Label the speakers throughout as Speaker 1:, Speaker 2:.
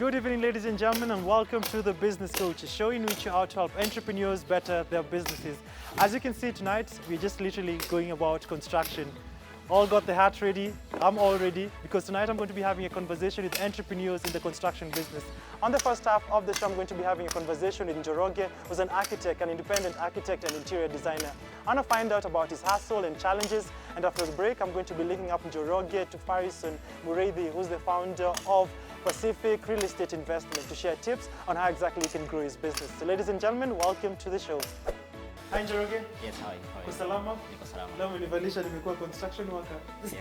Speaker 1: Good evening, ladies and gentlemen, and welcome to the Business Coach, a show in which you how to help entrepreneurs better their businesses. As you can see tonight, we're just literally going about construction. All got the hat ready. I'm all ready because tonight I'm going to be having a conversation with entrepreneurs in the construction business. On the first half of the show, I'm going to be having a conversation with Njoroge, who's an architect, an independent architect and interior designer. I want to find out about his hustle and challenges. And after the break, I'm going to be linking up Njoroge to Farison Mureithi, who's the founder of Pacific Real Estate Investment, to share tips on how exactly he can grow his business. So ladies and gentlemen, welcome to the show. Hi Njoroge.
Speaker 2: Yes, hi.
Speaker 1: Uko salama?
Speaker 2: Niko salama.
Speaker 1: Leo umenivalisha nimekuwa construction worker.
Speaker 2: Yes.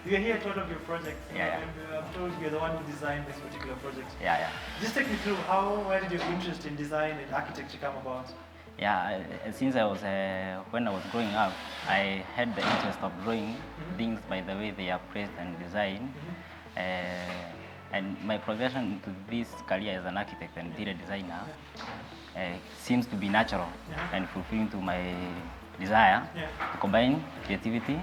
Speaker 1: We are here at one of your projects.
Speaker 2: Yeah.
Speaker 1: And I'm told you're the one who designed this particular project.
Speaker 2: Yeah.
Speaker 1: Just take me through where did your interest in design and architecture come about?
Speaker 2: Yeah, since I was when I was growing up, I had the interest of drawing things by the way they are placed and designed. And my progression into this career as an architect and interior designer seems to be natural and fulfilling to my desire to combine creativity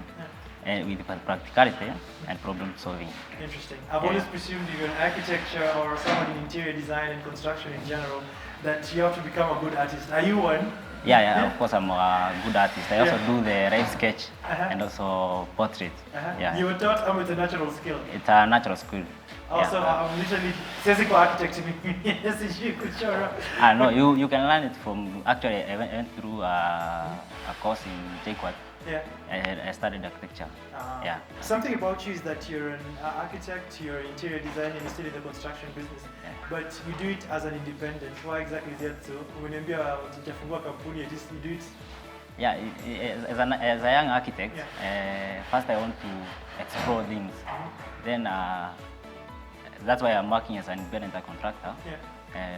Speaker 2: with practicality and problem solving.
Speaker 1: Interesting. I've always presumed if you're an architecture or someone in interior design and construction in general, that you have to become a good artist. Are you one?
Speaker 2: Yeah. Of course, I'm a good artist. I also do the rough sketch and also portrait. Yeah.
Speaker 1: You were taught with a natural skill.
Speaker 2: It's a natural skill.
Speaker 1: Also, I'm literally physical architect. Yes, you could show up.
Speaker 2: No, you can learn it from. Actually, I went through a course in JQuat.
Speaker 1: Yeah.
Speaker 2: I studied architecture. Yeah.
Speaker 1: Something about you is that you're an architect, you're an interior designer, and you still in the construction business.
Speaker 2: Yeah.
Speaker 1: But you do it as an independent. Why exactly is that so? When you do it.
Speaker 2: Yeah, as a young architect, first I want to explore things. Then that's why I'm working as an independent contractor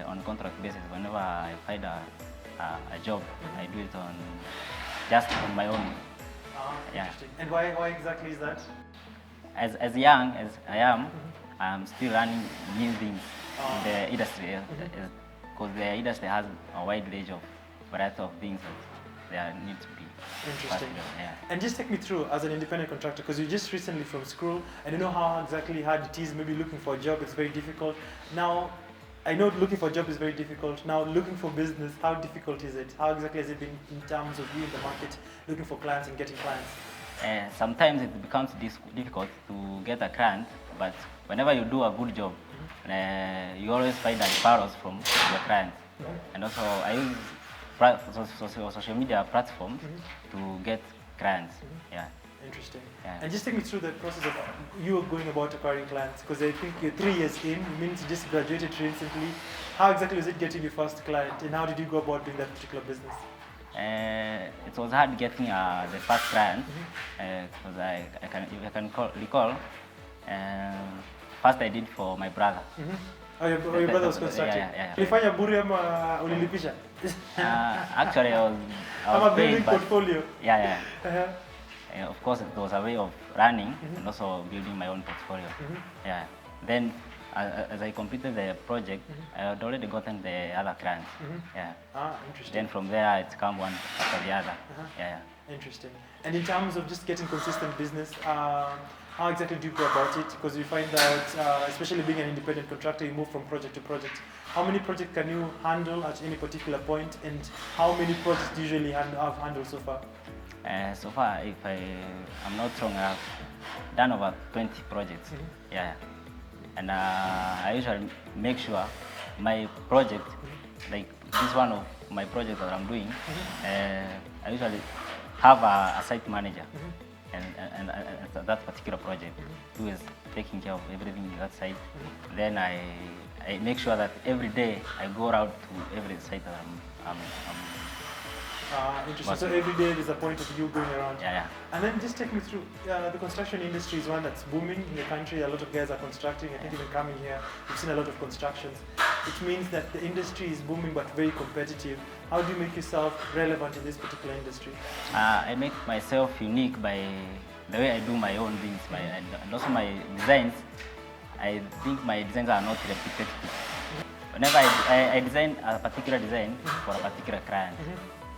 Speaker 2: on contract basis. Whenever I find a job, I do it just on my own.
Speaker 1: Interesting. And why exactly is that?
Speaker 2: As young as I am, I'm still learning new things in the industry, because the industry has a wide range of variety of things that there need to be.
Speaker 1: Interesting.
Speaker 2: Yeah.
Speaker 1: And just take me through as an independent contractor, because you're just recently from school, and you know how exactly hard it is. Maybe looking for a job is very difficult. Now, I know looking for a job is very difficult. Now, looking for business, how difficult is it? How exactly has it been in terms of you in the market, looking for clients and getting clients?
Speaker 2: Sometimes it becomes difficult to get a client, but whenever you do a good job, you always find referrals from your clients. And also, I use social media platforms to get clients. Yeah.
Speaker 1: Interesting.
Speaker 2: Yeah.
Speaker 1: And just take me through the process of you going about acquiring clients, because I think you're 3 years in, you mean you just graduated recently. How exactly was it getting your first client, and how did you go about doing that particular business?
Speaker 2: It was hard getting the first client, because if I can recall, first I did for my brother.
Speaker 1: Oh, your brother was constructing?
Speaker 2: Yeah.
Speaker 1: Ulifanya bure ama ulilipisha?
Speaker 2: Actually, I was
Speaker 1: building
Speaker 2: paid,
Speaker 1: portfolio.
Speaker 2: Yeah. Of course, it was a way of running and also building my own portfolio. Yeah. Then, as I completed the project, I had already gotten the other clients. Yeah.
Speaker 1: Interesting.
Speaker 2: Then from there, it's come one after the other. Yeah.
Speaker 1: Interesting. And in terms of just getting consistent business, how exactly do you go about it? Because you find that, especially being an independent contractor, you move from project to project. How many projects can you handle at any particular point, and how many projects do you usually have handled so far?
Speaker 2: So far, if I'm not wrong, I've done over 20 projects. Yeah. And I usually make sure my project, like this one of my projects that I'm doing, I usually have a site manager, and that particular project who is taking care of everything in that site. Then I make sure that every day I go around to every site that I'm
Speaker 1: interesting. So every day there's a point of you going around.
Speaker 2: Yeah.
Speaker 1: And then just take me through, the construction industry is one that's booming in the country. A lot of guys are constructing. I think even coming here, we've seen a lot of constructions. Which means that the industry is booming but very competitive. How do you make yourself relevant in this particular industry?
Speaker 2: I make myself unique by the way I do my own things, and also my designs. I think my designs are not repetitive. Whenever I design a particular design for a particular client,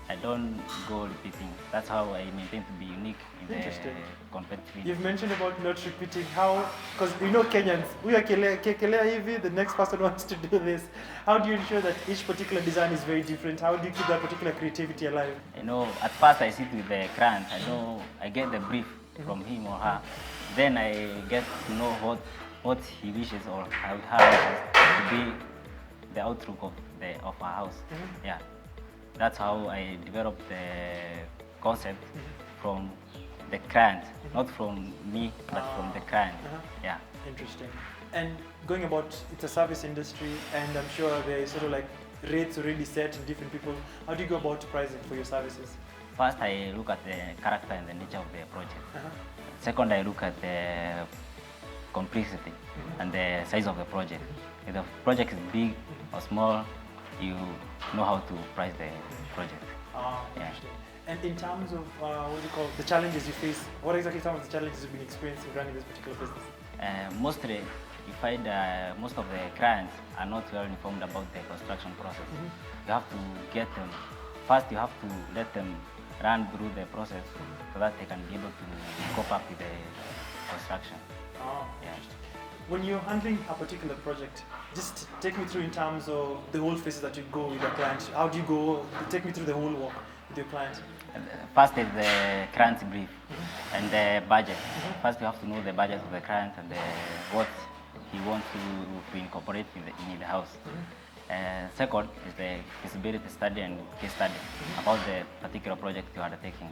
Speaker 2: I don't go repeating. That's how I maintain to be unique in the
Speaker 1: Interesting.
Speaker 2: competitive.
Speaker 1: You've mentioned about not repeating. How, because you know Kenyans, we are kelea hivi, the next person wants to do this. How do you ensure that each particular design is very different? How do you keep that particular creativity alive?
Speaker 2: You know, at first I sit with the client. I get the brief from him or her. Then I get to know what he wishes or how her wishes to be the outlook of our house. Yeah, that's how I develop the concept from the client, not from me, but from the client. Yeah.
Speaker 1: Interesting. And going about, it's a service industry, and I'm sure there is sort of like rates already set in different people. How do you go about pricing for your services?
Speaker 2: First, I look at the character and the nature of the project. Second, I look at the complexity and the size of the project. If the project is big or small, you know how to price the project.
Speaker 1: Interesting. And in terms of the challenges you face, what exactly some of the challenges you've been experiencing running this particular business?
Speaker 2: Mostly, you find most of the clients are not well informed about the construction process. You have to get them, first you have to let them run through the process so that they can be able to cope up with the construction.
Speaker 1: When you're handling a particular project, just take me through in terms of the whole phases that you go with your client. How do you go? Take me through the whole walk with your client.
Speaker 2: First is the client's brief and the budget. First you have to know the budget of the client and what he wants to incorporate in the house. Second is the feasibility study and case study about the particular project you are undertaking.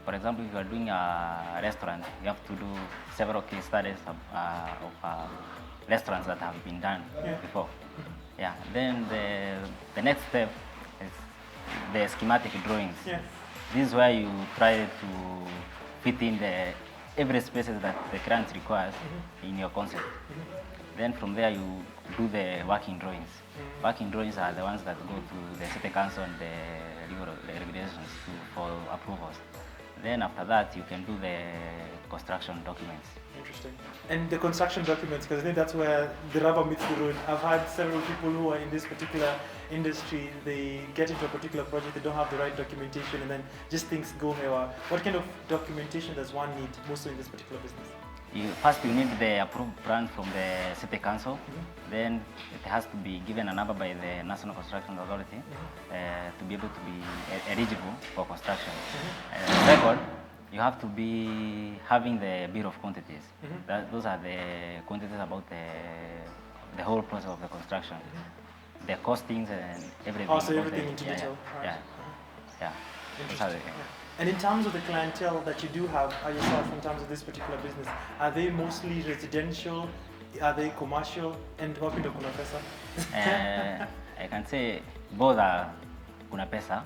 Speaker 2: For example, if you are doing a restaurant, you have to do several case studies of restaurants that have been done before. Yeah. Then the next step is the schematic drawings. This is where you try to fit in every spaces that the client requires in your concept. Then from there you do the working drawings. Working drawings are the ones that go to the city council and the regulations for approvals. Then after that, you can do the construction documents.
Speaker 1: Interesting. And the construction documents, because I think that's where the rubber meets the road. I've had several people who are in this particular industry, they get into a particular project, they don't have the right documentation, and then just things go haywire. What kind of documentation does one need, mostly in this particular business?
Speaker 2: First, you need the approved plan from the city council. Then it has to be given a number by the National Construction Authority to be able to be eligible for construction. Second, you have to be having the bill of quantities. Those are the quantities about the whole process of the construction, the costings and everything.
Speaker 1: Also, everything into detail.
Speaker 2: Yeah.
Speaker 1: And in terms of the clientele that you do have yourself in terms of this particular business, are they mostly residential? Are they commercial? And what kind of kuna pesa?
Speaker 2: I can say both are kuna pesa,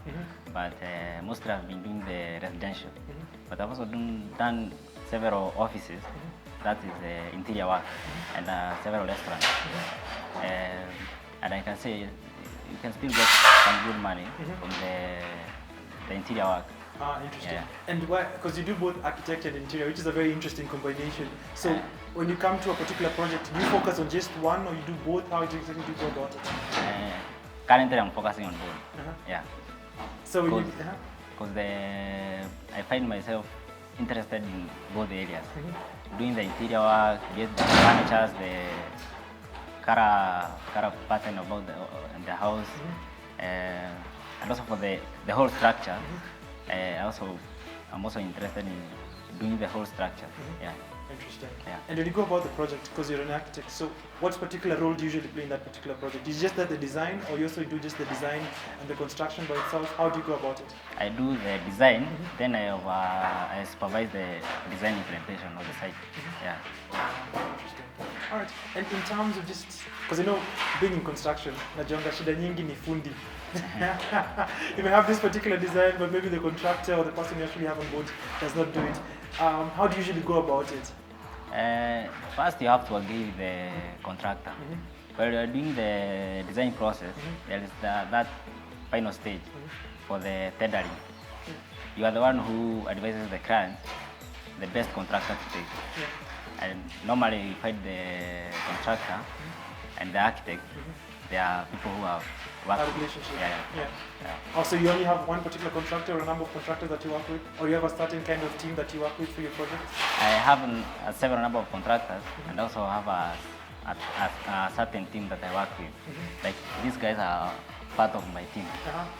Speaker 2: but mostly I've been doing the residential. But I've also done several offices, that is interior work, and several restaurants. And I can say you can still get some good money from the interior work.
Speaker 1: Interesting. And why? Because you do both architect and interior, which is a very interesting combination. So when you come to a particular project, do you focus on just one or you do both? How do you go about it?
Speaker 2: Currently, I'm focusing on both. Yeah.
Speaker 1: So
Speaker 2: because I find myself interested in both areas. Doing the interior work, get the furniture, the color pattern about the house, and also for the whole structure. I'm also interested in doing the whole structure. Yeah.
Speaker 1: Interesting. Yeah. And when you go about the project, because you're an architect, so what particular role do you usually play in that particular project? Is it just that the design, or you also do just the design and the construction by itself? How do you go about it?
Speaker 2: I do the design, then I supervise the design implementation of the site. Yeah.
Speaker 1: Interesting. All right. And in terms of just, because you know, being in construction, najonga shida nyingi ni fundi. You may have this particular design, but maybe the contractor or the person you actually have on board does not do it. How do you usually go about it?
Speaker 2: First, you have to agree with the contractor. While you are doing the design process, there is that final stage for the tendering. You are the one who advises the client the best contractor to take. And normally, you find the contractor and the architect. They are people who have work
Speaker 1: A
Speaker 2: with.
Speaker 1: relationship.
Speaker 2: Yeah.
Speaker 1: Yeah. Oh, so you only have one particular contractor or a number of contractors that you work with? Or you have a certain kind of team that you work with for your projects?
Speaker 2: I have several number of contractors and also have a certain team that I work with. Like these guys are part of my team.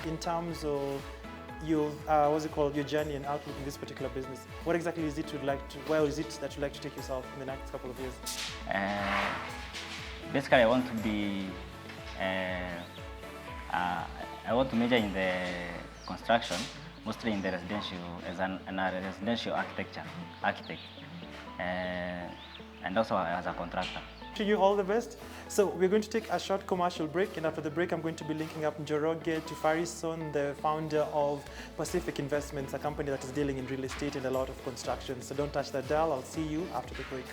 Speaker 1: In terms of your, what's it called, your journey and outlook in this particular business, what exactly is it where is it that you'd like to take yourself in the next couple of years?
Speaker 2: Basically, I want to be, I want to major in the construction, mostly in the residential, as a residential architect, and also as a contractor.
Speaker 1: To you all the best. So we're going to take a short commercial break, and after the break I'm going to be linking up Njoroge to Farison, the founder of Pacific Investments, a company that is dealing in real estate and a lot of construction. So don't touch that dial. I'll see you after the break.